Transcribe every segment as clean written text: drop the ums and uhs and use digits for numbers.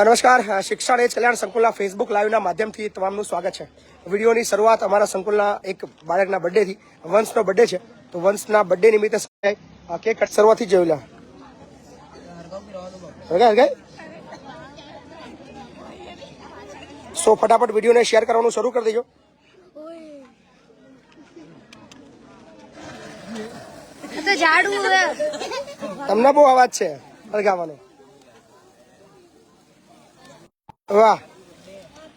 નમસ્કાર, શિક્ષણ એજ કલ્યાણ સંકુલના ફેસબુક લાઈવના માધ્યમથી તમામનું સ્વાગત છે। વિડીયોની શરૂઆત અમારા સંકુલના એક બાળકના બર્થડેથી, વંશનો બર્થડે છે, તો વંશના બર્થડે નિમિત્તે કેક કટ શરૂઆતથી જ જોયેલા સો ફટાફટ વિડીયોને શેર કરવાનું શરૂ કરી દેજો। તમને બહુ અવાજ છે અળગાવાનો। વાહ,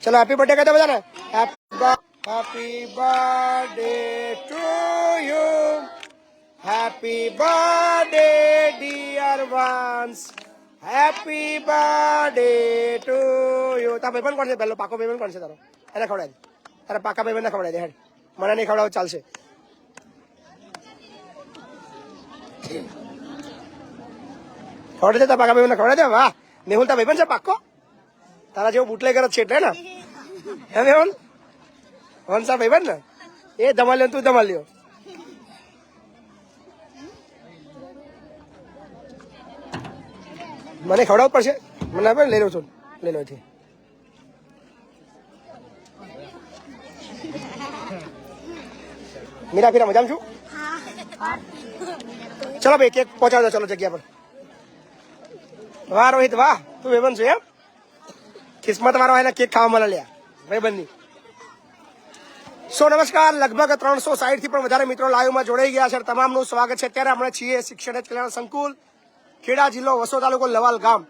ચલો હેપી બર્થડે કહી દો બધાને। Happy birthday to you, happy birthday dear Vansh, happy birthday to you. તારા ભાઈબંધ કોણ છે? પહેલો પાકો ભાઈબંધ કોણ છે તારો? એને ખવડાવી દે, તારા પાકા ભાઈબંધને ખવડાવી દે। હેડ, મને નહીં ખવડાવ ચાલશે। ખવડાવી દે, તારા પાકા ભાઈબંધને ખવડાવી દે। વાહ, મેહુલ તારા ભાઈબંધ છે પાકો? તારા જેવો બુટલેગર જ છે એટલે ને? હે મેહુલ, વંશા ભાઈબંધ ને? એ ધમાલ્યો તું ધમાલ્યો। મને ખવડાવવું પડશે, મને આપે, લઈ લઉં છું, લઈ લો છે। મીરા ફીરા મજામાં છું? ચલો ભાઈ કેક પહોંચાડો, ચલો જગ્યા પર। વાહ રોહિત વાહ, તું ભાઈબંધ છું એમ? કિસ્મત વાળો એને કેક ખાવા મળે લ્યા ભાઈબંધની। સો નમસ્કાર, લગભગ 360 થી પણ વધારે મિત્રો લાઈવમાં જોડાઈ ગયા છે, તમામનું સ્વાગત છે। અત્યારે આપણે છીએ શિક્ષણ એજ કલ્યાણ સંકુલ, ખેડા જિલ્લો, વસો તાલુકો, લવાલ ગામ।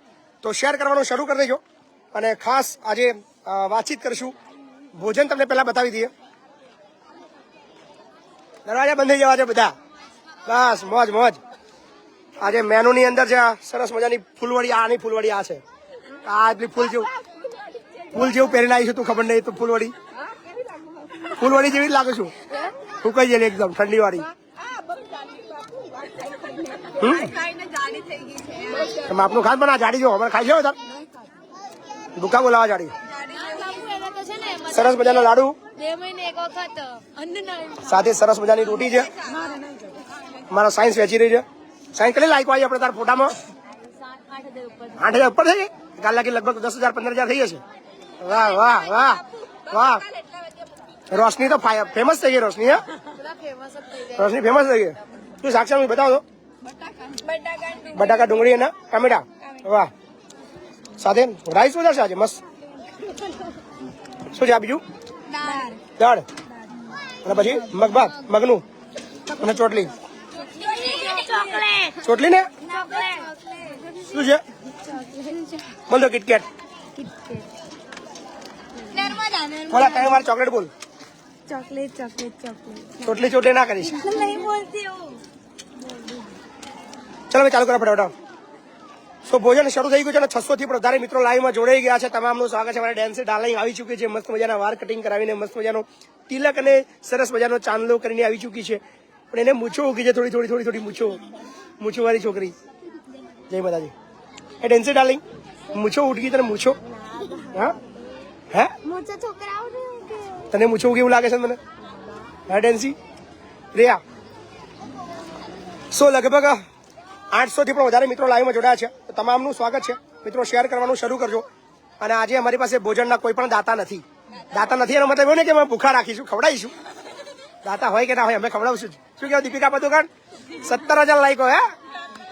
તો શેર કરવાનું શરૂ કરી દેજો। અને ખાસ આજે વાતચીત કરીશું, ભોજન તમને પહેલા બતાવી દઈએ। દરવાજા બંધ થઈ જવા છે બધા, બસ મોજ મોજ। આજે મેનુની અંદર છે સરસ મજાની ફૂલવડી, આની ફૂલવડી આ છે, આ એટલી ફૂલ જેવું પહેરીને આવી છું, તું ખબર નહીં તો ફૂલવડી જેવી જ લાગુ છું, ફૂંકાઈ જાય એકદમ ઠંડી વાળી। આપનું ખાન પણ આ જાડી જો અમારે ખાઈ જાવ તાર ભૂકા બોલાવા જાડી। સરસ મજાના લાડુ સાથે સરસ મજાની રોટી છે। મારા સાયન્સ વેચી રહી છે। સાયન્સ કેટલી લાયક આવી આપણે તાર ફોટામાં? 8,000 ઉપર થઈ ગઈ? કાલ લાગી લગભગ 10,000 15,000 થઈ જશે। વાહ વાહ વાહ વાહ, રોશની તો ફેમસ થઈ ગઈ। રોશની હે, રોશની ફેમસ થઈ ગઈ। તું સાક્ષાત બતાવો તો, બટાકા ડુંગળી અને ટામેટા, વાહ। સાથે રાઈસ વધારે છે આજે, મસ્ત। શું છે આ બીજું? દાળ, અને પછી મગભાત, મગનું અને ચોટલી ને શું છે? બોલ દો કિટકેટ, બોલા 3 વાર ચોકલેટ બોલ। ચોટલી ના કરીશ। ચલો ચાલુ કરો ફટાફટ। સો ભોજન શરૂ થઈ ગયું છે અને 600 થી પણ વધારે મિત્રો લાઈવમાં જોડાઈ ગયા છે, તમામનું સ્વાગત છે। મારા ડેન્સી ડાર્લિંગ આવી ચૂકી છે, મસ્ત મજાના વાળ કટિંગ કરાવીને, મસ્ત મજાનો તિલક અને સરસ મજાનો ચાંદલો કરીને આવી ચૂકી છે, પણ એને મૂછો ઉગી છે, થોડી મૂછો વાળી છોકરી। જય માતાજી। એ ડેન્સી ડાર્લિંગ, મૂછો ઉઠી તને? મૂછો હા હે, તને મૂછો ઉગી એવું લાગે છે મને? હા ડેન્સી રિયા। સો લગભગ 800 થી પણ વધારે મિત્રો લાઈવમાં જોડાયા છે, તો તમામનું સ્વાગત છે। મિત્રો શેર કરવાનું શરૂ કરજો। અને આજે અમારી પાસે ભોજનના કોઈ પણ દાતા નથી એનો મતલબ એવું ને કે અમે ભૂખા રાખીશું, ખવડાવીશું। દાતા હોય કે ના હોય, અમે ખવડાવશું। શું કહેવાય દીપિકા પદુકોણ? 17,000 લાઈકો હે,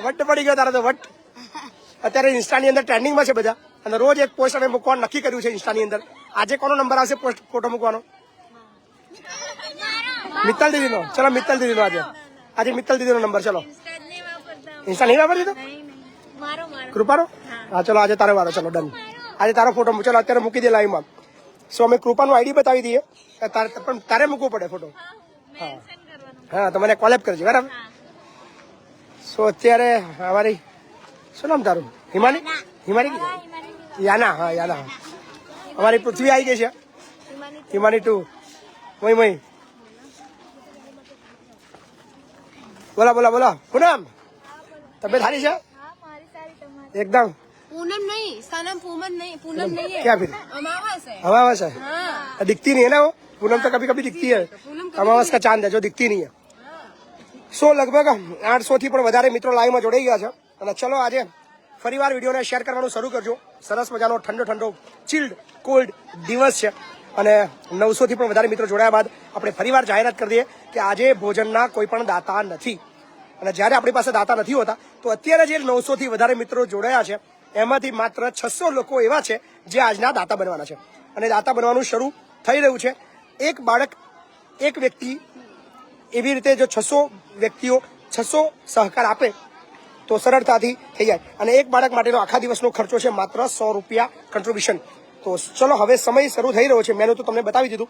વટ પડી ગયો તારો તો વટ। અત્યારે ઇન્સ્ટાની અંદર ટ્રેન્ડિંગમાં છે બધા, અને રોજ એક પોસ્ટ અમે મૂકવાનું નક્કી કર્યું છે ઇન્સ્ટાની અંદર। આજે કોનો નંબર આવશે પોસ્ટ ફોટો મૂકવાનો? મિત્તલ દીદીનો। ચલો મિત્તલ દીદીનો આજે મિત્તલ દીદીનો નંબર। ચલો, ઇન્સ્ટા નહીં વાપરતી તો કૃપાનો? હા ચલો આજે તારો વારો, ચલો ડન। આજે તારો ફોટો ચલો અત્યારે મૂકી દે લાઈવમાં। સો અમે કૃપાનું આઈડી બતાવી દઈએ, પણ તારે મૂકવો પડે ફોટો। હા તો મને કોલેબ કરજે, બરાબર? સો અત્યારે અમારી, શું નામ તારું? હિમાની યાના? હા યાના। અમારી પૃથ્વી આવી ગઈ છે, હિમાની 2। મય બોલા પૂનમ, તબિયત સારી છે एकदम? पूनम नहीं, सनम पूनम नहीं क्या फिर अमावस है? दिखती नहीं है ना वो पूनम, तो कभी कभी दिखती है, अमावस का चांद है जो दिखती नहीं है। સો લગભગ 800 થી પણ વધારે મિત્રો લાઈવમાં જોડાઈ ગયા છે, અને ચલો આજે ફરીવાર વિડીયોને શેર કરવાનું શરૂ કરજો. સરસ મજાનો ઠંડો ઠંડો ચિલ્ડ કોલ્ડ દિવસ છે અને 900 થી પણ વધારે મિત્રો જોડાયા બાદ આપણે ફરીવાર જાહેરાત કરી દઈએ કે આજે ભોજનના કોઈ પણ દાતા નથી. અને જ્યારે આપણી પાસે દાતા નથી હોતા તો અત્યારે જે 900 થી વધારે મિત્રો જોડાયા છે એમાંથી માત્ર 600 લોકો એવા છે જે આજના દાતા બનવાના છે અને દાતા બનવાનું શરૂ થઈ રહ્યું છે. એક બાળક એક વ્યક્તિ એવી રીતે જો 600 વ્યક્તિઓ 600 સહકાર આપે તો સરળતાથી થઈ જાય અને એક બાળક માટેનો આખા દિવસનો ખર્ચો છે માત્ર 100 રૂપિયા કન્ટ્રીબ્યુશન. તો ચલો હવે સમય શરૂ થઈ રહ્યો છે. મેનુ તો તમને બતાવી દીધું.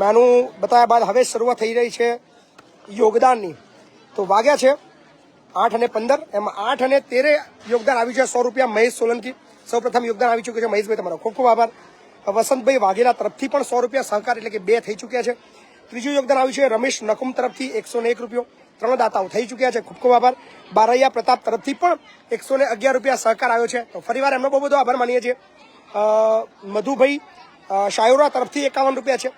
મેનુ બતાવ્યા બાદ હવે શરૂઆત થઈ રહી છે યોગદાનની. તો વાગ્યા છે 8:15. એમાં 8:13 યોગદાન આવ્યું છે 100 રૂપિયા મહેશ સોલંકી. સૌપ્રથમ યોગદાન આવી ચૂક્યું છે મહેશભાઈ, તમારો ખૂબ ખૂબ આભાર. વસંતભાઈ વાઘેલા તરફથી પણ 100 રૂપિયા સહકાર એટલે કે 2 થઈ ચૂક્યા છે. ત્રીજું યોગદાન આવ્યું છે રમેશ નકુમ તરફથી 101 રૂપિયો. 3 દાતાઓ થઈ ચૂક્યા છે, ખૂબ ખૂબ આભાર. બારૈયા પ્રતાપ તરફથી પણ 111 રૂપિયા સહકાર આવ્યો છે, તો ફરીવાર એમનો બહુ બધો આભાર માનીએ છીએ. મધુભાઈ શાયોરા તરફથી 51 રૂપિયા છે.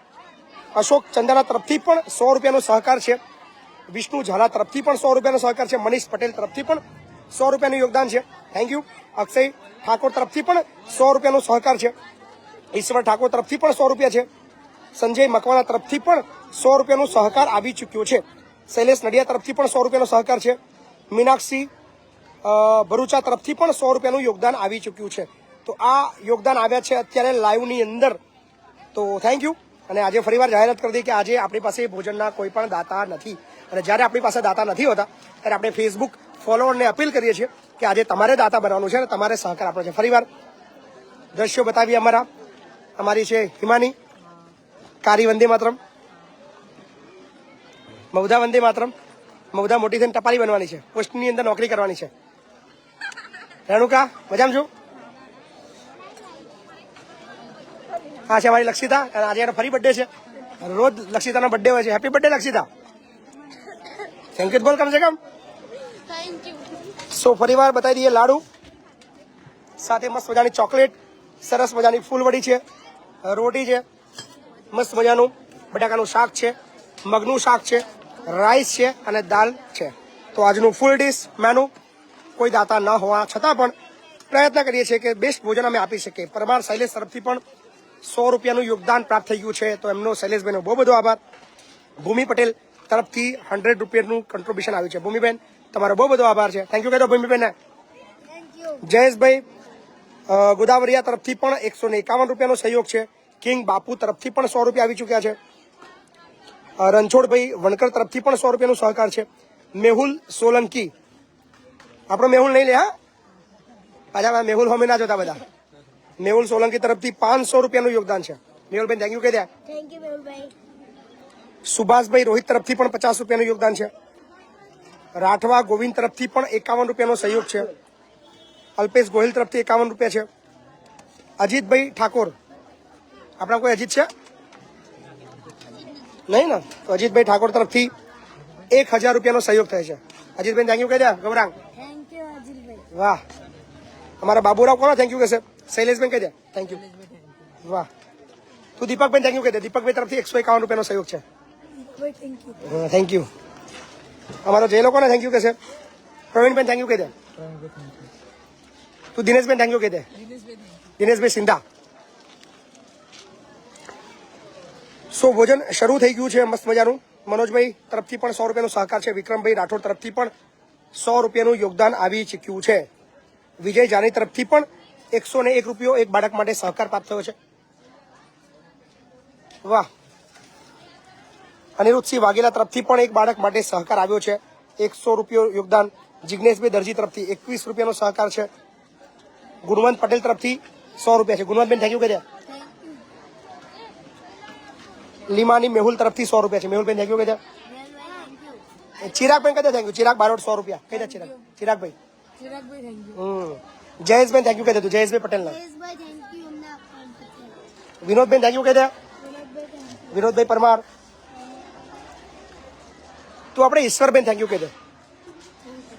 અશોક ચંદાના તરફથી પણ 100 રૂપિયાનો સહકાર છે. વિષ્ણુ ઝાલા તરફથી પણ 100 રૂપિયાનો સહકાર છે. મનીષ પટેલ તરફથી પણ 100 રૂપિયાનું યોગદાન છે, થેન્ક યુ. અક્ષય ઠાકોર તરફથી પણ 100 રૂપિયાનો સહકાર છે. ઈશ્વર ઠાકોર તરફથી પણ 100 રૂપિયા છે. સંજય મકવાના તરફથી પણ 100 રૂપિયાનો સહકાર આવી ચૂક્યો છે. શૈલેષ નડિયા તરફથી પણ 100 રૂપિયાનો સહકાર છે. મીનાક્ષી ભરૂચા તરફથી પણ 100 રૂપિયાનું યોગદાન આવી ચૂક્યું છે. તો આ યોગદાન આવ્યા છે અત્યારે લાઈવની અંદર, તો થેન્ક યુ. અને આજે ફરીવાર જાહેરાત કરી દઈએ કે આજે આપણી પાસે ભોજનના કોઈ પણ દાતા નથી અને જ્યારે આપણી પાસે દાતા નથી હોતા ત્યારે આપણે ફેસબુક ફોલોઅરને અપીલ કરીએ છીએ કે આજે તમારે દાતા બનવાનું છે અને તમારે સહકાર આપવાનો છે. ફરીવાર દ્રશ્યો બતાવીએ. અમારી છે હિમાની, કારી વંદે માતરમ, મૌધા વંદે માતરમ. મૌધા મોટી થઈને ટપાલી બનવાની છે, પોસ્ટની અંદર નોકરી કરવાની છે. રેણુકા મજામાં છું? હા છે અમારી લક્ષિતા, અને આજે એનો ફરી બર્થડે છે. રોજ લક્ષિતાનો બર્થડે હોય છે. Happy birthday Lakshita. Thank you બોલ કમ સે કમ. સો ફરીવાર બતાવી દઈએ લાડુ સાથે મસ્ત મજાની ચોકલેટ, સરસ મજાની ફૂલવડી છે, રોટી છે, મસ્ત મજાનું બટાકાનું શાક છે, મગનું શાક છે, રાઈસ છે અને દાલ છે. તો આજનું ફૂલ ડીશ મેનુ. કોઈ દાતા ન હોવા છતાં પણ પ્રયત્ન કરીએ છીએ કે બેસ્ટ ભોજન અમે આપી શકીએ. પરમાર શૈલેષ તરફથી પણ 100 રૂપિયાનું યોગદાન પ્રાપ્ત થઈ ગયું છે, તો એમનો શૈલેષભાઈનો બહુ બધો આભાર. ભૂમિ પટેલ તરફથી 100 રૂપિયાનું કન્ટ્રીબ્યુશન આવ્યું છે. ભૂમિબેન તમારો બહુ બધો આભાર છે, થેન્ક યુ કહેતો ભૂમિબેનને. જયેશભાઈ ગોદાવરિયા તરફથી પણ 151 રૂપિયાનો સહયોગ છે. કિંગ બાપુ તરફથી પણ 100 રૂપિયા આવી ચૂક્યા છે. રણછોડભાઈ વણકર તરફથી પણ 100 રૂપિયાનો સહકાર છે. મેહુલ સોલંકી, આપણો મેહુલ નહીં લે, હા પાછા મેહુલ હોમે ના જોતા બધા. મેહુલ સોલંકી તરફથી 500 રૂપિયાનું યોગદાન છે. મેહુલભાઈ થેન્ક યુ કહી દે. थैंक यू मेहुलભાઈ. સુભાષભાઈ રોહિત તરફથી પણ 50 રૂપિયાનું યોગદાન છે. રાઠવા ગોવિંદ તરફથી પણ 51 રૂપિયાનો સહયોગ છે. અલ્પેશ ગોહિલ તરફથી 51 રૂપિયા છે. અજીતભાઈ ઠાકોર, આપણા કોઈ અજીત છે નહીં ને? તો અજીતભાઈ ઠાકોર તરફથી 1000 રૂપિયાનો સહયોગ થાય છે. અજીતભાઈ થેન્ક યુ કહી દે. ગૌરાંગ थैंक यू અજીતભાઈ. વાહ. અમારા બાબુરાવ કોણ થેન્ક યુ કહેશે? શૈલેષભાઈ કહી દે થેન્ક યુ. વાહ. તું દીપકભાઈ થેન્ક યુ કહી દે. દીપકભાઈ તરફથી 151 રૂપિયાનો સહયોગ છે, થેન્ક યુ. અમારો જે લોકોને થેન્ક યુ કહેશે? પ્રવીણભાઈ થેન્ક યુ કહી દે. તું દિનેશભાઈ થેન્ક યુ કહી દે. દિનેશભાઈ સિંધા. સો ભોજન શરૂ થઈ ગયું છે મસ્ત મજાનું. મનોજભાઈ તરફથી પણ 100 રૂપિયાનો સહકાર છે. વિક્રમભાઈ રાઠોડ તરફથી પણ 100 રૂપિયાનું યોગદાન આવી ચૂક્યું છે. વિજય જાની તરફથી પણ 101 રૂપિયો એક બાળક માટે સહકાર પ્રાપ્ત થયો છે. વાહ. અનિરુદ્ધસિંહ વાઘેલા તરફથી પણ એક બાળક માટે સહકાર આવ્યો છે, 100 રૂપિયો યોગદાન. જિજ્ઞેશભાઈ દરજી તરફથી 21 રૂપિયાનો સહકાર છે. ગુણવંત પટેલ તરફથી 100 રૂપિયા છે. ગુણવંતબેન થેન્ક યુ કહી દે. લીમાની મેહુલ તરફથી 100 રૂપિયા છે. મેહુલબેન થેન્ક યુ કહી દે. ચિરાગબેન કહી દે થેન્ક યુ. ચિરાગ બારોટ 100 રૂપિયા કહી દે. ચિરાગભાઈ જયેશભાઈ થેન્ક યુ કહી દે. તું જયેશભાઈ પટેલ ના. વિનોદબેન થેન્ક યુ કહી દે. વિનોદભાઈ પરમાર. તું આપણે ઈશ્વરબેન થેન્ક યુ કહી દે.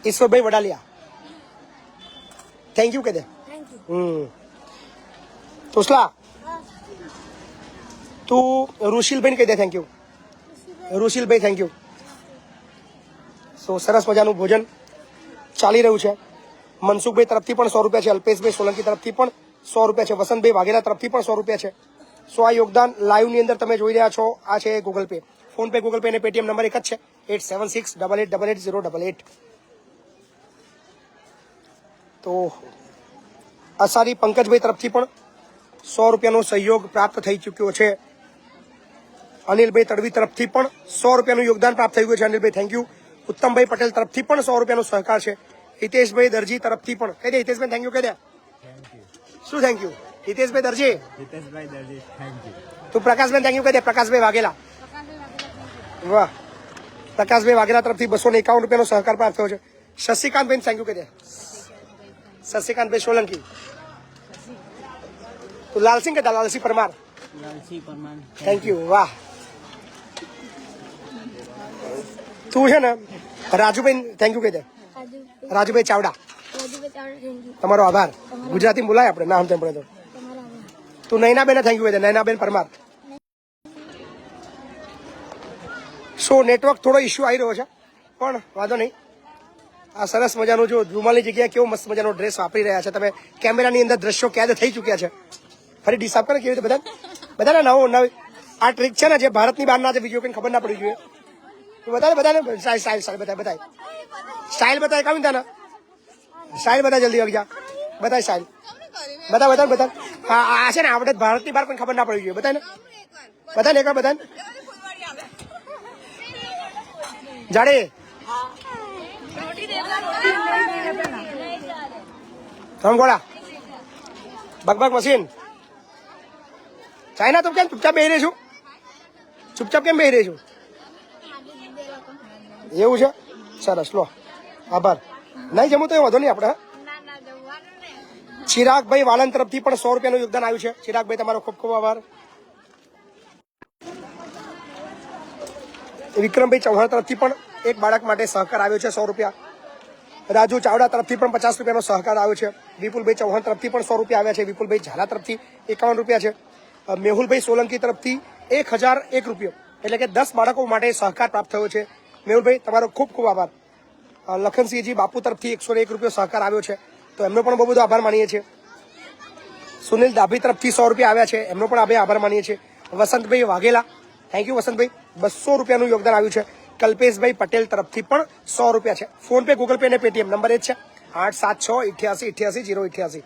ઈશ્વરભાઈ વડાલિયા થેન્ક યુ કહી દે. તોસલા તું રુશિલભાઈ કહી દે થેન્ક યુ. રુશિલભાઈ થેન્ક યુ. સો સરસ મજાનું ભોજન ચાલી રહ્યું છે. મનસુખભાઈ તરફથી પણ 100 રૂપિયા છે. અલ્પેશભાઈ સોલંકી તરફથી પણ 100 રૂપિયા છે. વસંતભાઈ વાઘેલા તરફથી પણ 100 રૂપિયા છે. સો આ યોગદાન લાઈવની અંદર તમે જોઈ રહ્યા છો. આ છે Google pay, phone pay, Google pay અને પેટીએમ નંબર એક જ છે 8768888088. તો અસારી પંકજભાઈ તરફથી પણ 100 રૂપિયાનો સહયોગ પ્રાપ્ત થઈ ચૂક્યો છે. અનિલભાઈ તડવી તરફથી પણ 100 રૂપિયાનું યોગદાન પ્રાપ્ત થઈ ગયું છે. અનિલભાઈ થેન્ક યુ. ઉત્તમભાઈ પટેલ તરફથી પણ 100 રૂપિયાનો સહકાર છે. હિતેશભાઈ દરજી તરફથી પણ કહી દે. હિતેશભાઈ થેન્ક યુ કહી દે. શું thank you? Hiteshbhai Darji, thank you. તું પ્રકાશભાઈ થેન્ક યુ કહી દે. પ્રકાશભાઈ વાઘેલા, વાહ. પ્રકાશભાઈ વાઘેલા તરફથી 251 રૂપિયાનો સહકાર પ્રાપ્ત થયો છે. શશિકાંતભાઈ થેન્ક યુ કહી દે. શશિકાંતભાઈ સોલંકી. તું લાલસિંહ કહેતા, લાલસિંહ પરમાર. થેન્ક યુ, વાહ. તું છે ને રાજુભાઈ થેન્ક યુ કહી દે. રાજુભાઈ ચાવડા, તમારો આભાર. ગુજરાતી બોલાય આપણે નામ તેમ પડે તો. તું નૈનાબેન થેન્ક યુ કહી દે. નૈનાબેન પરમાર. સો નેટવર્ક થોડો ઇસ્યુ આવી રહ્યો છે પણ વાંધો નહીં. આ સરસ મજાનું જો રૂમાલની જગ્યાએ કેવો મસ્ત મજાનો ડ્રેસ વાપરી રહ્યા છે તમે. કેમેરાની અંદર દ્રશ્યો કેદ થઈ ચૂક્યા છે. ફરી ડિસાઇડ કરે કેવી રીતે બધાને નવી આ ટ્રીક છે ને જે ભારતની બહારના જે બીજો કંઈ ખબર ના પડી જોઈએ. બધાને સ્ટાઇલ બતાય સ્ટાઇલ બતાય કામ ને સ્ટાઇલ બતાય જલ્દી વાગી જા. બતાય સ્ટાઇલ બધા આ છે ને આપણે ભારતની બહાર પણ ખબર ના પડી જોઈએ. બતાય ને એક વાર બતાય જાડે ધમગોળા બગબગ મશીન ચાઇના. તું કેમ ચૂપચાપ બેહી રહી છું? ચૂપચાપ કેમ બેહી રહી છું? એવું છે? સરસ, લો આભાર. નહીં જમું તો એ વધુ નહીં આપણે. ચિરાગભાઈ વાલન તરફથી પણ 100 રૂપિયાનું યોગદાન આવ્યું છે. ચિરાગભાઈ તમારો ખૂબ ખૂબ આભાર. વિક્રમભાઈ ચૌહાણ તરફથી પણ એક બાળક માટે સહકાર આવ્યો છે 100 રૂપિયા. રાજુ ચાવડા તરફથી પણ 50 રૂપિયાનો સહકાર આવ્યો છે. વિપુલભાઈ ચૌહાણ તરફથી પણ 100 રૂપિયા આવ્યા છે. વિપુલભાઈ ઝાલા તરફથી 51 રૂપિયા છે. મેહુલભાઈ સોલંકી તરફથી 1001 રૂપિયો એટલે કે 10 બાળકો માટે સહકાર પ્રાપ્ત થયો છે. મેહુલભાઈ તમારો ખૂબ ખૂબ આભાર. લખનસિંહજી બાપુ તરફથી 101 રૂપિયો સહકાર આવ્યો છે તો એમનો પણ બહુ બધો આભાર માનીએ છીએ. સુનિલ દાભી તરફથી 100 રૂપિયા આવ્યા છે, એમનો પણ આભાર માનીએ છીએ. વસંતભાઈ વાઘેલા થેન્ક યુ વસંતભાઈ, 200 રૂપિયાનું યોગદાન આવ્યું છે. કલ્પેશભાઈ પટેલ તરફથી પણ 100 રૂપિયા છે. ફોન પે, ગૂગલ પે અને પેટીએમ નંબર એ જ છે 8768888088.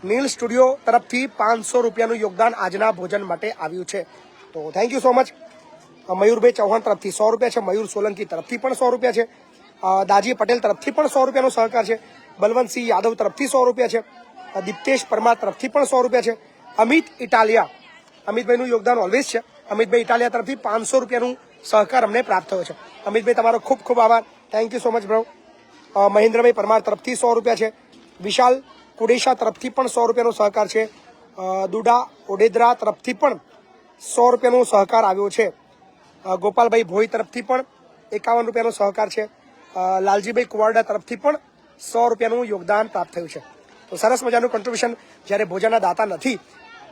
નીલ સ્ટુડિયો તરફથી 500 રૂપિયાનું યોગદાન આજના ભોજન માટે આવ્યું છે. તો થેન્ક યુ સો મચ. મયુરભાઈ ચૌહાણ તરફથી 100 રૂપિયા છે. મયુર સોલંકી તરફથી પણ 100 રૂપિયા છે. દાજી પટેલ તરફથી પણ 100 રૂપિયાનો સહકાર છે. બલવંતસિંહ યાદવ તરફથી 100 રૂપિયા છે. દીપ્તેશ પરમાર તરફથી પણ 100 રૂપિયા છે. અમિત ઇટાલિયા, અમિતભાઈનું યોગદાન ઓલવેઝ છે. અમિતભાઈ ઇટાલિયા તરફથી 500 રૂપિયાનું સહકાર અમને પ્રાપ્ત થયો છે. અમિતભાઈ તમારો ખૂબ ખૂબ આભાર. Thank you so much bro. મહેન્દ્રભાઈ પરમાર તરફથી 100 રૂપિયા છે. વિશાલ કુડેશા તરફથી પણ 100 રૂપિયાનો સહકાર છે. દુડા ઓડેદરા તરફથી પણ 100 રૂપિયાનો સહકાર આવ્યો છે. ગોપાલભાઈ ભોઈ તરફથી પણ 51 રૂપિયાનો સહકાર છે. લાલજીભાઈ કુવારડા તરફથી પણ 100 રૂપિયાનું યોગદાન પ્રાપ્ત થયું છે. તો સરસ મજાનું કોન્ટ્રીબ્યુશન જ્યારે ભોજનના દાતા નથી.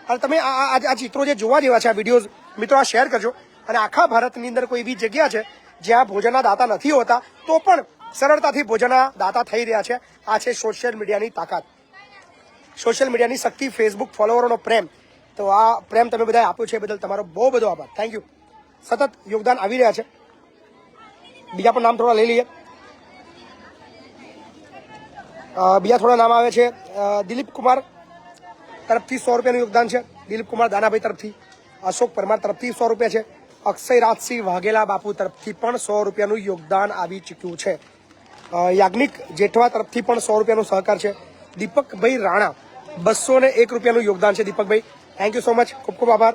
અને તમે આ ચિત્રો જે જોવા જેવા છે, આ વિડીયોઝ મિત્રો આ શેર કરજો. અને આખા ભારતની અંદર કોઈ એવી જગ્યા છે જ્યાં ભોજનના દાતા નથી હોતા તો પણ સરળતાથી ભોજનના દાતા થઈ રહ્યા છે. આ છે સોશિયલ મીડિયાની તાકાત, સોશિયલ મીડિયાની શક્તિ, ફેસબુક ફોલોવરોનો પ્રેમ. તો આ પ્રેમ તમે બધાએ આપ્યો છે એ બદલ તમારો બહુ બધો આભાર. Thank you. સતત યોગદાન આવી રહ્યા છે. બીજા પણ નામ થોડા લઈ લઈએ. બીજા થોડા નામ આવે છે. દિલીપ કુમાર તરફથી 100 રૂપિયાનું યોગદાન છે. દિલીપ કુમાર દાનાભાઈ તરફથી. અશોક પરમાર તરફથી 100 રૂપિયા છે. અક્ષય રાજસિંહ વાઘેલા બાપુ તરફથી પણ 100 રૂપિયાનું યોગદાન આવી ચૂક્યું છે. યાજ્ઞિક જેઠવા તરફથી પણ 100 રૂપિયાનો સહકાર છે. દીપકભાઈ રાણા 201 રૂપિયાનું યોગદાન છે. દીપકભાઈ થેન્ક યુ સો મચ, ખૂબ ખૂબ આભાર.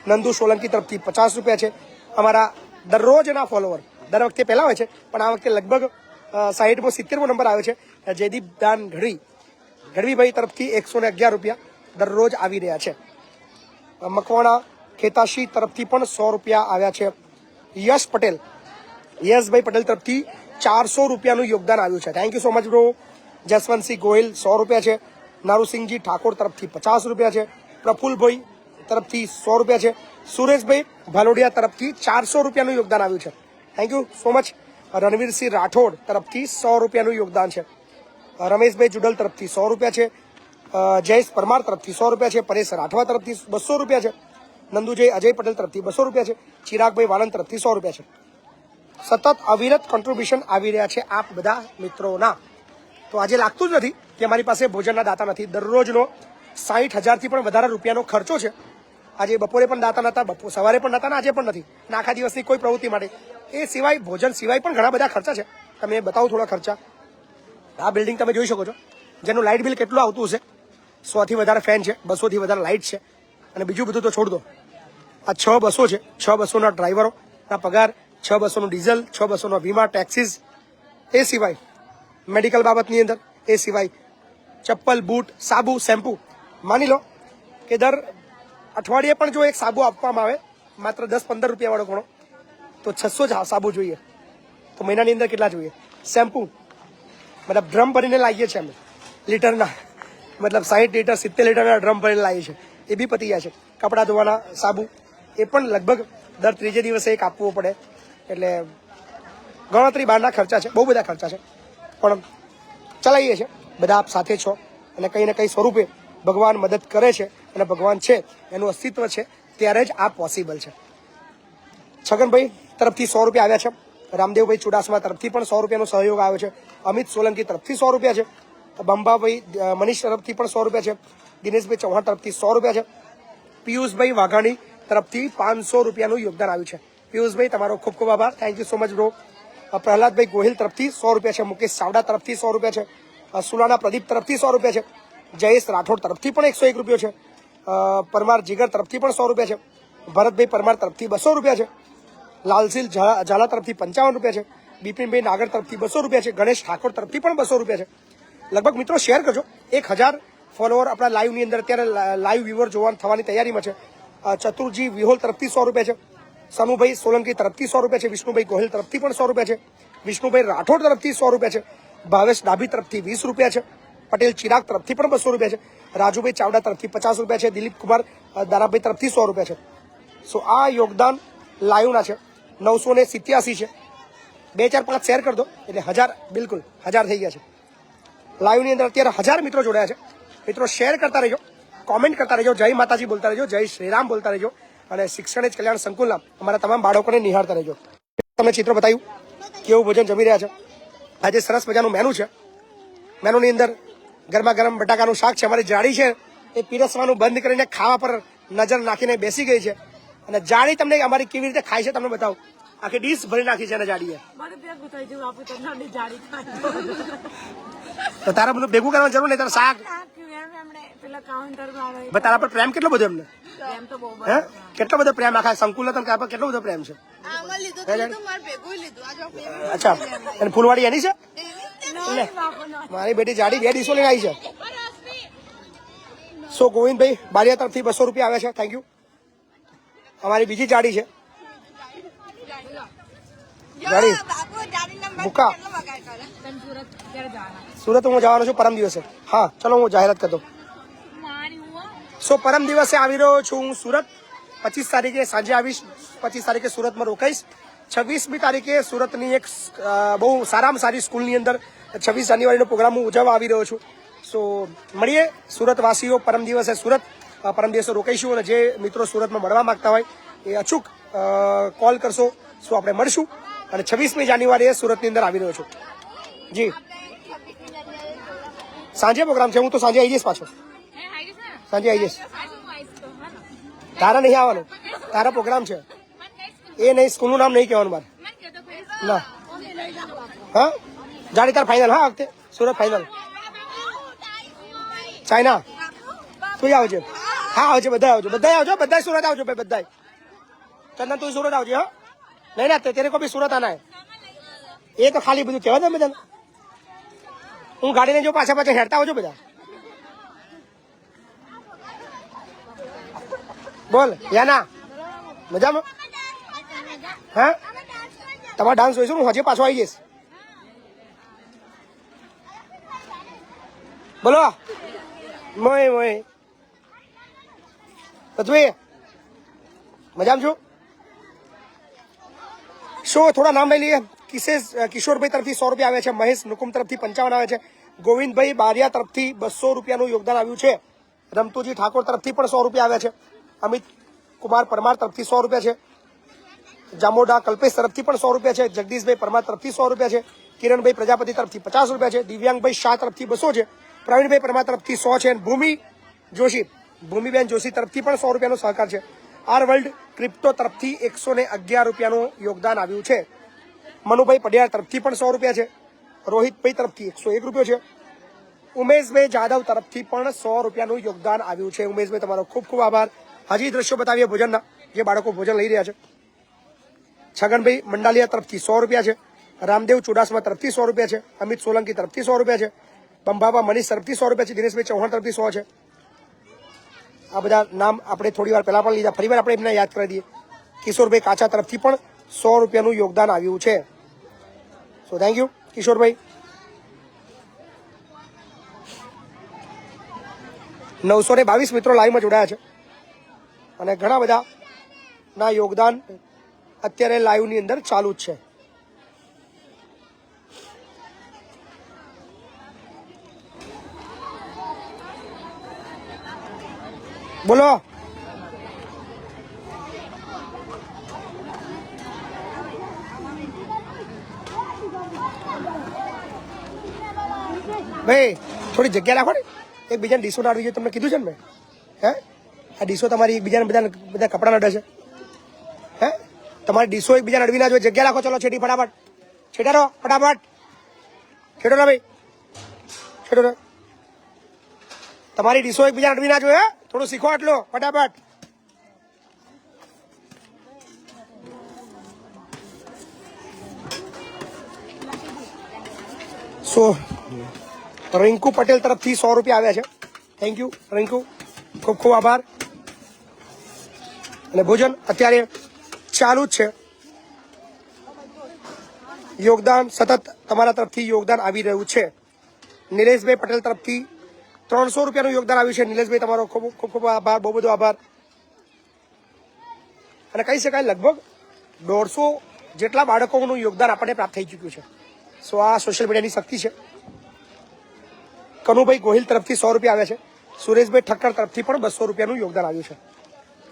નંદુ સોલંકી તરફથી 50 રૂપિયા છે. અમારા દરરોજના ફોલોવર દર વખતે પહેલા હોય છે પણ આ વખતે લગભગ 60-70મો નંબર આવ્યો છે. જયદીપ દાન ગઢવીભાઈ તરફથી 111 રૂપિયા દરરોજ આવી રહ્યા છે. મકવાણા ખેતાશી તરફથી પણ 100 રૂપિયા આવ્યા છે. યશભાઈ પટેલ તરફથી 400 રૂપિયાનું યોગદાન આવ્યું છે. Thank you so much bro. Jaswantsinh Gohil 100 રૂપિયા છે. નારુસિંહજી ઠાકોર તરફથી 50 રૂપિયા છે. પ્રફુલભાઈ તરફથી 100 રૂપિયા છે. સુરેશભાઈ ભાલોડિયા તરફથી 400 રૂપિયાનું યોગદાન આવ્યું છે. Thank you so much. Ranveer Singh Rathod તરફથી 100 રૂપિયાનું યોગદાન છે. રમેશભાઈ જુડલ તરફથી 100 રૂપિયા છે. જયેશ પરમાર તરફથી 100 રૂપિયા છે. પરેશ રાઠવા તરફથી 200 રૂપિયા છે. નંદુજય અજય પટેલ તરફથી 200 રૂપિયા છે. ચિરાગભાઈ વાલન તરફથી 100 રૂપિયા છે. સતત અવિરત કોન્ટ્રીબ્યુશન આવી રહ્યા છે આપ બધા મિત્રોના. તો આજે લાગતું જ નથી કે અમારી પાસે ભોજનના દાતા નથી. દરરોજનો 60,000થી પણ વધારે રૂપિયાનો ખર્ચો છે. આજે બપોરે પણ દાતા નહોતા, સવારે પણ નહોતા, આજે પણ નથી. આખા દિવસની કોઈ પ્રવૃત્તિ માટે. એ સિવાય ભોજન સિવાય પણ ઘણા બધા ખર્ચા છે. તમે બતાવો થોડા ખર્ચા. આ બિલ્ડિંગ તમે જોઈ શકો છો, જેનું લાઇટ બિલ કેટલું આવતું હશે. 100થી વધારે ફેન છે, 200થી વધારે લાઇટ છે, અને બીજું બધું તો છોડ દો. આ 6 બસો છે. 6 બસોના ડ્રાઈવરોના પગાર, 6 બસોનું ડીઝલ, 6 બસોનો વીમા, ટેક્સીસ. એ સિવાય મેડિકલ બાબતની અંદર, એ સિવાય ચપ્પલ, બૂટ, સાબુ, શેમ્પુ. માની લો કે દર અઠવાડિયે પણ જો એક સાબુ આપવામાં આવે, માત્ર 10-15 રૂપિયા વાળો ઘણો, તો 600 સાબુ જોઈએ. તો મહિનાની અંદર કેટલા જોઈએ? શેમ્પુ મતલબ ડ્રમ ભરીને લાવીએ છીએ અમે, લીટરના, મતલબ 60 લીટર 70 લીટરના ડ્રમ ભરીને લાવીએ છીએ. એ બી પતી જાય છે. કપડાં ધોવાના સાબુ, એ પણ લગભગ દર ત્રીજે દિવસે એક આપવો પડે. એટલે ગણતરી બહારના ખર્ચા છે, બહુ બધા ખર્ચા છે, પણ ચલાવીએ છીએ. બધા આપ સાથે છો અને કંઈ ને કંઈ સ્વરૂપે ભગવાન મદદ કરે છે, અને ભગવાન છે એનું અસ્તિત્વ છે ત્યારે જ આ પોસિબલ છે. છગનભાઈ તરફથી 100 રૂપિયા આવ્યા છે. રામદેવભાઈ ચુડાસમા તરફથી પણ 100 રૂપિયાનો સહયોગ આવ્યો છે. અમિત સોલંકી તરફથી 100 રૂપિયા છે. બંબાભાઈ મનીષ તરફથી પણ 100 રૂપિયા છે. દિનેશભાઈ ચૌહાણ તરફથી 100 રૂપિયા છે. પિયુષભાઈ વાઘાણી તરફથી 500 રૂપિયાનું યોગદાન આવ્યું છે. પિયુષભાઈ તમારો ખૂબ ખૂબ આભાર. Thank you so much bro. Prahladbhai Gohil તરફથી 100 રૂપિયા છે. મુકેશ ચાવડા તરફથી 100 રૂપિયા છે. સુલાના પ્રદીપ તરફથી 100 રૂપિયા છે. જયેશ રાઠોડ તરફથી પણ 101 રૂપિયો છે. પરમાર જીગર તરફથી પણ 100 રૂપિયા છે. ભરતભાઈ પરમાર તરફથી 200 રૂપિયા છે. લાલસિલ ઝાલા તરફથી 55 રૂપિયા છે. બિપિનભાઈ નાગર તરફથી 200 રૂપિયા છે. ગણેશ ઠાકોર તરફથી પણ 200 રૂપિયા છે. લગભગ મિત્રો શેર કરજો. 1000 ફોલોવર આપણા લાઈવની અંદર અત્યારે લાઈવ વ્યુઅર જોવાનું થવાની તૈયારીમાં છે. ચતુરજી વિહોલ તરફથી 100 રૂપિયા છે. સનુભાઈ સોલંકી તરફથી 100 રૂપિયા છે. વિષ્ણુભાઈ ગોહિલ તરફથી પણ 100 રૂપિયા છે. વિષ્ણુભાઈ રાઠોડ તરફથી 100 રૂપિયા છે. ભાવેશ ડાભી તરફથી 20 રૂપિયા છે. પટેલ ચિરાગ તરફથી પણ 200 રૂપિયા છે. રાજુભાઈ ચાવડા તરફથી 50 રૂપિયા છે. દિલીપ કુમાર દારાભાઈ તરફથી 100 રૂપિયા છે. સો આ યોગદાન લાઈવના છે. 987 છે. 2 4 5 શેર કરી દો એટલે 1000, બિલકુલ 1000 થઈ ગયા છે. લાઈવની અંદર અત્યારે 1000 મિત્રો જોડાયા છે. મિત્રો શેર કરતા રહેજો, કોમેન્ટ કરતા રહેજો, જય માતાજી બોલતા રહેજો, જય શ્રીરામ બોલતા રહેજો, અને શિક્ષણ જ કલ્યાણ સંકુલના અમારા તમામ બાળકોને નિહાળતા રહેજો. તમને ચિત્ર બતાવ્યું કેવું ભોજન જમી રહ્યા છે. આજે સરસ મજાનું મેનુ છે. મેનુની અંદર ગરમા ગરમ બટાકાનું શાક છે. અમારી જાળી છે એ પીરસવાનું બંધ કરીને ખાવા પર નજર નાખીને બેસી ગઈ છે. અને જાળી તમને અમારી કેવી રીતે ખાય છે તમને બતાવું. આખી ડીશ ભરી નાખી છે અને જાડીએ. તો તારા બધું ભેગું કરવાની જરૂર નહીં. તારા શાક તારા પર પ્રેમ કેટલો બધો એમને, હે કેટલો બધો પ્રેમ આખા સંકુલ હતા કેટલો બધો પ્રેમ છે. અચ્છા, અને ફૂલવાડી એની છે. મારી બેટી જાડી 2 ડીશો લઈને આવી છે. સો ગોવિંદભાઈ બારિયા તરફથી 200 રૂપિયા આવ્યા છે. Thank you. અમારી બીજી જાડી છે, જાડી ભૂકા. સુરત હું જવાનો છું પરમ દિવસે. હા ચલો હું જાહેરાત કરતો. સો પરમ દિવસે આવી રહ્યો છું હું સુરત. 25 તારીખે સાંજે આવીશ. 25 તારીખે સુરતમાં રોકાઈશ. 26મી તારીખે સુરતની એક બહુ સારામાં સારી સ્કૂલની અંદર 26 જાન્યુઆરીનો પ્રોગ્રામ હું ઉજવવા આવી રહ્યો છું. સો મળીએ સુરતવાસીઓ પરમ દિવસે સુરત. પરમ દિવસે રોકાઈશું, અને જે મિત્રો સુરતમાં મળવા માંગતા હોય એ અચૂક કોલ કરશો. સો આપણે મળશું. અને 26મી જાન્યુઆરીએ સુરતની અંદર આવી રહ્યો છું. જી સાંજે પ્રોગ્રામ છે. હું તો સાંજે આવી જઈશ પાછો. સાંજે આવી જઈશ. તારા નહીં આવવાનું, તારા પ્રોગ્રામ છે એ નહીં. સ્કૂલનું નામ નહીં કહેવાનું મારે. ના હા જાડી તાર ફાઇનલ. હા વખતે સુરત ફાઇનલ. ચાઇના તું આવજે. હા આવજે, બધા આવજો, બધા આવજો, બધા સુરત આવજો ભાઈ, બધા. ચંદન તું સુરત આવજે. હા નહીં ના તેરે કો ભી સુરત આના હે. એ તો ખાલી બધું કહેવા દે બધા. હું ગાડીને જો પાછા પાછા હેરતા આવજો બધા. બોલ યાના મજામાં? હા તમારો ડાન્સ જોઈશું. હું હજી પાછો આવી જઈશ. બોલો મોય મોય પૃથ્વી મજામાં છું. શું થોડા નામ લઈ લઈએ. કિશોરભાઈ તરફથી 100 રૂપિયા આવે છે. મહેશ નુકુમ તરફથી 55 આવે છે. ગોવિંદભાઈ બારિયા તરફથી 200 રૂપિયાનું યોગદાન આવ્યું છે. રમતુજી ઠાકોર તરફથી પણ 100 રૂપિયા આવ્યા છે. અમિત કુમાર પરમાર તરફથી 100 રૂપિયા છે. જામોડા કલ્પેશ તરફથી પણ 100 રૂપિયા છે. જગદીશભાઈ પરમાર તરફથી 100 રૂપિયા છે. કિરણભાઈ પ્રજાપતિ તરફથી 50 રૂપિયા છે. દિવ્યાંગભાઈ શાહ તરફથી 200 છે. પ્રવીણભાઈ પરમાર તરફથી 100 છે. ભૂમિબેન જોશી તરફથી પણ 100 રૂપિયાનો સહકાર છે. આર વર્લ્ડ ક્રિપ્ટો તરફથી 111 રૂપિયાનું યોગદાન આવ્યું છે. મનુભાઈ પડિયાર તરફથી પણ 100 રૂપિયા છે. રોહિતભાઈ તરફથી 101 રૂપિયો છે. ઉમેશભાઈ જાદવ તરફથી પણ 100 રૂપિયાનું યોગદાન આવ્યું છે. ઉમેશભાઈ તમારો ખૂબ ખૂબ આભાર. હજી દ્રશ્યો બતાવીએ ભોજનના, જે બાળકો ભોજન લઈ રહ્યા છે. છગનભાઈ મંડાલિયા તરફથી 100 રૂપિયા છે. રામદેવ ચુડાસમા તરફથી 100 રૂપિયા છે. અમિત સોલંકી તરફથી 100 રૂપિયા છે. બંબાબા મનીષ તરફથી 100 રૂપિયા છે. દિનેશભાઈ ચૌહાણ તરફથી 100 છે. આ બધા નામ આપણે થોડી વાર પહેલા પણ લીધા, ફરીવાર આપણે એમને યાદ કરી દઈએ. કિશોરભાઈ કાચા તરફથી પણ 100 રૂપિયાનું યોગદાન આવ્યું છે. સો થેન્ક યુ કિશોરભાઈ. 922 મિત્રો લાઈવમાં જોડાયા છે અને ઘણા બધા ના યોગદાન અત્યારે લાઈવની અંદર ચાલુ જ છે. બોલો. ભાઈ થોડી જગ્યા રાખો ને, એકબીજાને ડીશો ના આવી જોઈએ, તમને કીધું છે ને મેં. હે આ ડીશો તમારી એકબીજાને બધા કપડા નડે છે. હે તમારી ડીશો એકબીજાને અડવી ના જોઈએ. જગ્યા રાખો. ચલો છેટી ફટાફટ છેટા રહો, ફટાફટ છેટો રહો ભાઈ, છેટો રહો. તમારી ડીશો એકબીજાને અડવી ના જોઈએ. થોડું શીખો આટલો ફટાફટ. સો રિંકુ પટેલ તરફથી 100 રૂપિયા આવ્યા છે. થેન્ક યુ રિંકુ, ખૂબ ખૂબ આભાર. અને ભોજન અત્યારે ચાલુ જ છે. યોગદાન સતત તમારા તરફથી યોગદાન આવી રહ્યું છે. નિલેશભાઈ પટેલ તરફથી 300 રૂપિયાનું યોગદાન આવ્યું છે. નિલેશભાઈ તમારો ખૂબ ખૂબ ખૂબ આભાર, બહુ બધો આભાર. અને કહી શકાય લગભગ 150 જેટલા બાળકોનું યોગદાન આપણને પ્રાપ્ત થઈ ચૂક્યું છે. સો આ સોશિયલ મીડિયાની શક્તિ છે. કનુભાઈ ગોહિલ તરફથી 100 રૂપિયા આવ્યા છે. સુરેશભાઈ ઠક્કર તરફથી પણ 200 રૂપિયાનું યોગદાન આવ્યું છે.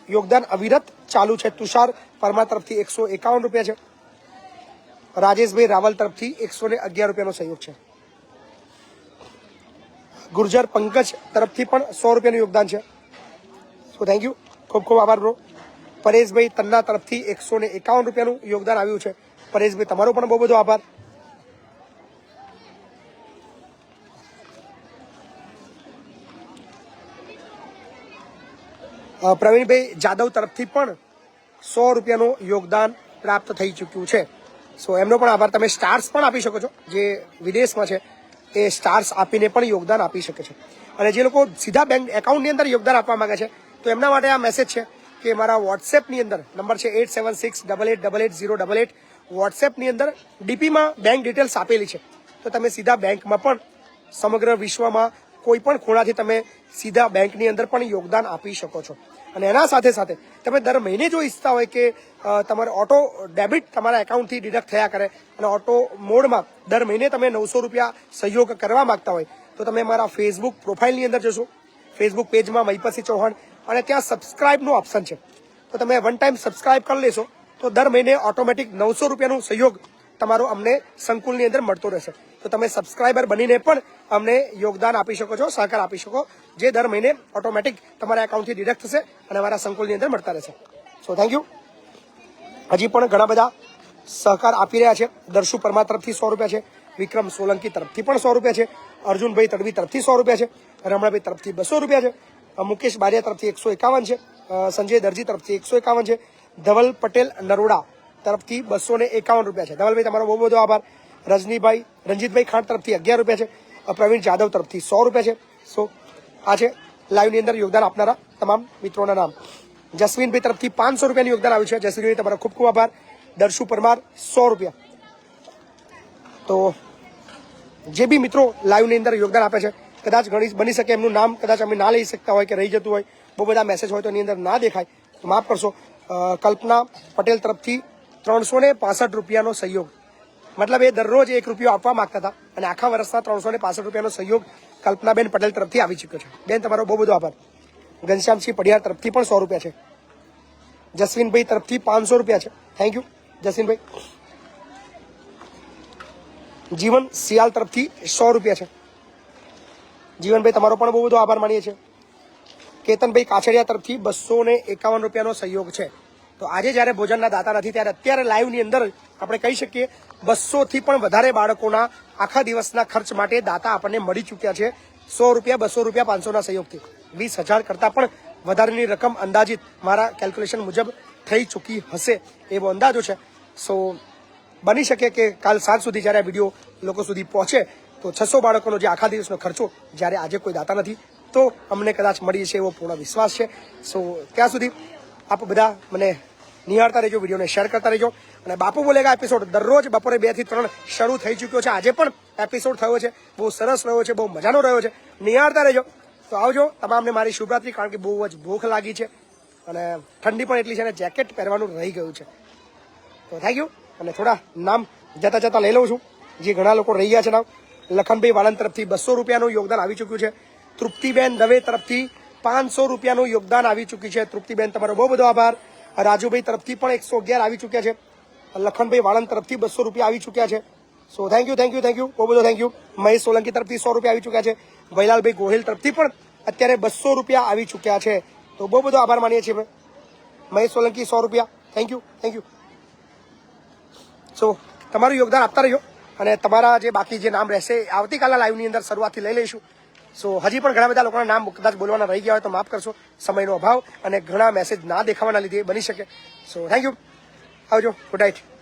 યોગદાન અવિરત ચાલુ છે. તુષાર પરમાર તરફથી 151 રૂપિયા છે. રાજેશભાઈ રાવલ તરફથી 111 રૂપિયાનો સહયોગ છે. ગુર્જર પંકજ તરફથી પણ 100 રૂપિયાનું યોગદાન છે. સો થેન્ક યુ, ખૂબ ખૂબ આભાર બ્રો. પરેશભાઈ તન્ના તરફથી 151 રૂપિયાનું યોગદાન આવ્યું છે. પરેશભાઈ તમારો પણ બહુ બધો આભાર. પ્રવીણભાઈ જાદવ તરફથી પણ 100 રૂપિયાનું યોગદાન પ્રાપ્ત થઈ ચૂક્યું છે. સો એમનો પણ આભાર. તમે સ્ટાર્સ પણ આપી શકો છો, જે વિદેશમાં છે એ સ્ટાર્સ આપીને પણ યોગદાન આપી શકે છે. અને જે લોકો સીધા બેંક એકાઉન્ટની અંદર યોગદાન આપવા માંગે છે તો એમના માટે આ મેસેજ છે કે મારા વોટ્સએપની અંદર નંબર છે 8768880888. વોટ્સએપની અંદર ડીપીમાં બેંક ડિટેલ્સ આપેલી છે, તો તમે સીધા બેંકમાં પણ સમગ્ર વિશ્વમાં કોઈ પણ ખૂણાથી તમે સીધા બેંકની અંદર પણ યોગદાન આપી શકો છો. અને એના સાથે સાથે તમે દર મહિને જો ઈચ્છતા હોય કે તમારે ઓટો ડેબિટ તમારા એકાઉન્ટથી ડિડક્ટ થયા કરે અને ઓટો મોડમાં દર મહિને તમે 900 રૂપિયા સહયોગ કરવા માંગતા હોય તો તમે મારા ફેસબુક પ્રોફાઇલની અંદર જશો, ફેસબુક પેજમાં મહિપતસિંહ ચૌહાણ, અને ત્યાં સબસ્ક્રાઇબનું ઓપ્શન છે. તો તમે વન ટાઈમ સબસ્ક્રાઇબ કરી લેશો તો દર મહિને ઓટોમેટિક 900 રૂપિયાનું સહયોગ તમારો અમને સંકુલની અંદર મળતો રહેશે. તો તમે સબસ્ક્રાઇબર બનીને પણ અમને યોગદાન આપી શકો છો, સહકાર આપી શકો, જે દર મહિને ઓટોમેટિક તમારા એકાઉન્ટથી ડિડક્ટ થશે અને અમારા સંકુલની અંદર મળતા રહેશે. સો થેન્ક યુ. હજી પણ ઘણા બધા સહકાર આપી રહ્યા છે. દર્શુ પરમાર તરફથી 100 રૂપિયા છે. વિક્રમ સોલંકી તરફથી પણ 100 રૂપિયા છે. અર્જુનભાઈ તડવી તરફથી 100 રૂપિયા છે. રમણાભાઈ તરફથી 200 રૂપિયા છે. મુકેશ બારિયા તરફથી 151 છે. સંજય દરજી તરફથી 151 છે. ધવલ પટેલ નરોડા તરફથી 251 રૂપિયા છે. ધવલભાઈ તમારો બહુ બધો આભાર. રંજીતભાઈ ખાંડ તરફથી 11 રૂપિયા છે. પ્રવીણ જાદવ તરફથી 100 રૂપિયા છે. સો આ છે લાઈવની અંદર યોગદાન આપનારા તમામ મિત્રોના નામ. જસવીનભાઈ તરફથી 500 રૂપિયાનું યોગદાન આવ્યું છે. જસવીનભાઈ તમારો ખૂબ ખૂબ આભાર. દર્શુ પરમાર 100 રૂપિયા. તો જે બી મિત્રો લાઈવની અંદર યોગદાન આપે છે, કદાચ ઘણી બની શકે એમનું નામ કદાચ અમે ના લઈ શકતા હોય કે રહી જતું હોય, બહુ બધા મેસેજ હોય તો એની અંદર ના દેખાય તો માફ કરશો. કલ્પના પટેલ તરફથી 365 રૂપિયાનો સહયોગ. મતલબ એ દરરોજ 1 રૂપિયો આપવા માંગતા હતા અને આખા વર્ષના 365 રૂપિયાનો સહયોગ કલ્પનાબેન પટેલ તરફથી આવી ચૂક્યો છે. બેન તમારો બહુ બધો આભાર. ઘનશ્યામસિંહ પડિયાર તરફથી પણ 100 રૂપિયા છે. જસવીનભાઈ તરફથી 500 રૂપિયા છે. થેન્ક યુ જસવીનભાઈ. જીવન સિયાલ તરફથી 100 રૂપિયા છે. જીવનભાઈ તમારો પણ બહુ બધો આભાર માનીએ છીએ. કેતનભાઈ કાછડિયા તરફથી 251 રૂપિયાનો સહયોગ છે. તો આજે જ્યારે ભોજનના દાતા નથી ત્યારે અત્યારે લાઈવની અંદર આપણે કહી શકીએ 200 થી પણ વધારે બાળકોના આખા દિવસના ખર્ચ માટે દાતા આપણને મળી ચૂક્યા છે. 100 રૂપિયા 200 રૂપિયા 500ના સહયોગથી 20,000 કરતાં પણ વધારેની રકમ અંદાજિત મારા કેલ્ક્યુલેશન મુજબ થઈ ચૂકી હશે એવો અંદાજો છે. સો બની શકે કે કાલ સાંજ સુધી જ્યારે આ વિડીયો લોકો સુધી પહોંચે તો 600 બાળકોનો જે આખા દિવસનો ખર્ચો જ્યારે આજે કોઈ દાતા નથી તો અમને કદાચ મળી છે એવો પૂર્ણ વિશ્વાસ છે. સો ત્યાં સુધી આપ બધા મને નિહાળતા રહેજો, વિડીયોને શેર કરતા રહેજો. અને બાપુ બોલેગા એપિસોડ દરરોજ બપોરે 2 થી 3 શરૂ થઈ ચૂક્યો છે. આજે પણ એપિસોડ થયો છે, બહુ સરસ રહ્યો છે, બહુ મજાનો રહ્યો છે. નિહાળતા રહેજો. તો આવજો તમામને મારી શુભરાત્રી, કારણ કે બહુ જ ભૂખ લાગી છે અને ઠંડી પણ એટલી છે અને જેકેટ પહેરવાનું રહી ગયું છે. તો થેન્ક યુ. અને થોડા નામ જતા જતા લઈ લઉં છું જે ઘણા લોકો રહી ગયા છે. નામ લખનભાઈ વાળંદ તરફથી 200 રૂપિયાનું યોગદાન આવી ચૂક્યું છે. તૃપ્તિબેન દવે તરફથી 500 રૂપિયાનું યોગદાન આવી ચૂક્યું છે. તૃપ્તિબેન તમારો બહુ બધો આભાર. રાજુભાઈ તરફથી પણ 111 આવી ચૂક્યા છે. લખનભાઈ વાળંદ તરફથી 200 રૂપિયા આવી ચૂક્યા છે. સો થેન્ક યુ બહુ બધો થેન્ક યુ. મહેશ સોલંકી તરફથી 100 રૂપિયા આવી ચૂક્યા છે. વૈલાલભાઈ ગોહિલ તરફથી પણ અત્યારે 200 રૂપિયા આવી ચૂક્યા છે. તો બહુ બધો આભાર માનીએ છીએ. મહેશ સોલંકી 100 રૂપિયા. Thank you. સો તમારું યોગદાન આપતા રહેજો અને તમારા જે બાકી જે નામ રહેશે આવતીકાલના લાઈવની અંદર શરૂઆતથી લઈ લઈશું. સો હજી પણ ઘણા બધા લોકોના નામ કદાચ બોલવાના રહી ગયા હોય તો માફ કરશો, સમયનો અભાવ અને ઘણા મેસેજ ના દેખાવાના લીધે બની શકે. So thank you. આવજો. Good night.